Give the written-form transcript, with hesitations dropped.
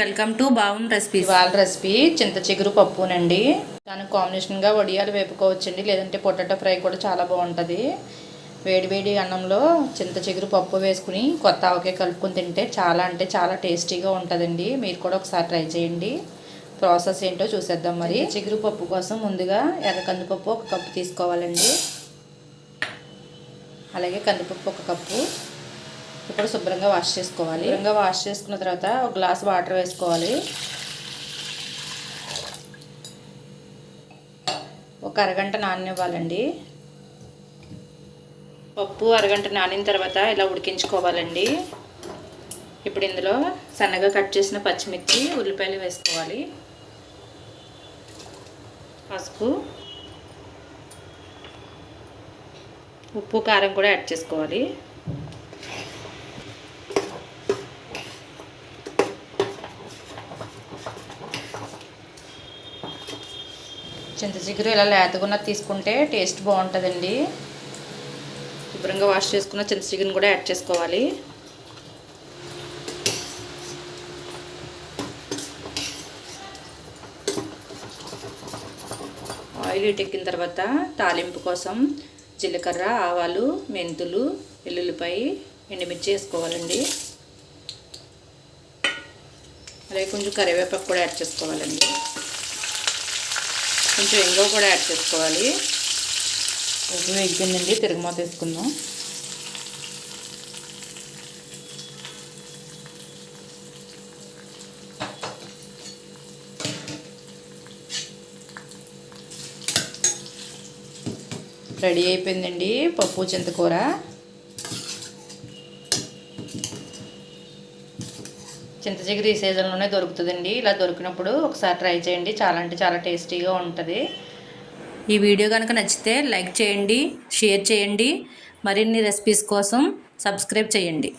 Welcome to Bagun recipe. ఇవాళ recipe చింత చిగురు పప్పునండి. దానికి కాంబినేషన్గా వడియాలు వేపుకోవచ్చండి, లేదంటే పొటాటో ఫ్రై కూడా చాలా బాగుంటుంది. వేడివేడి అన్నంలో చింత చిగురు పప్పు వేసుకుని కొత్త ఆవకాయ కలుపుకొని తింటే చాలా అంటే చాలా టేస్టీగా ఉంటుందండి. మీరు కూడా ఒకసారి ట్రై చేయండి. ప్రాసెస్ ఏంటో చూసేద్దాం. మరి చిగురు పప్పు కోసం ముందుగా ఎర్ర కందిపప్పు 1 కప్పు తీసుకోవాలండి. అలాగే కందిపప్పు 1 కప్పు. ఇప్పుడు శుభ్రంగా వాష్ చేసుకోవాలి. శుభ్రంగా వాష్ చేసుకున్న తర్వాత 1 గ్లాస్ వాటర్ వేసుకోవాలి. ఒక అరగంట నాననివ్వాలండి. పప్పు అరగంట నానిన తర్వాత ఇలా ఉడికించుకోవాలండి. ఇప్పుడు ఇందులో సన్నగా కట్ చేసిన పచ్చిమిర్చి, ఉల్లిపాయలు వేసుకోవాలి. పసుపు, ఉప్పు, కారం కూడా యాడ్ చేసుకోవాలి. చింత చిగురు ఇలా లేతగా తీసుకుంటే టేస్ట్ బాగుంటుందండి. శుభ్రంగా వాష్ చేసుకున్న చింత చిగురుని కూడా యాడ్ చేసుకోవాలి. ఆయిల్ హీటెక్కిన తర్వాత తాలింపు కోసం జీలకర్ర, ఆవాలు, మెంతులు, వెల్లుల్లిపాయ, ఎండుమిర్చి వేసుకోవాలండి. అలాగే కొంచెం కరివేపాకు కూడా యాడ్ చేసుకోవాలండి. కొంచెం ఇంగువ కూడా యాడ్ చేసుకోవాలి. ఉప్పు వేగిపోయిందండి, తిరగమాత వేసుకుందాం. రెడీ అయిపోయిందండి పప్పు చింతకూర. చింత చిగురు ఈ సీజన్లోనే దొరుకుతుందండి. ఇలా దొరికినప్పుడు ఒకసారి ట్రై చేయండి. చాలా అంటే చాలా టేస్టీగా ఉంటుంది. ఈ వీడియో కనుక నచ్చితే లైక్ చేయండి, షేర్ చేయండి. మరిన్ని రెసిపీస్ కోసం సబ్స్క్రైబ్ చేయండి.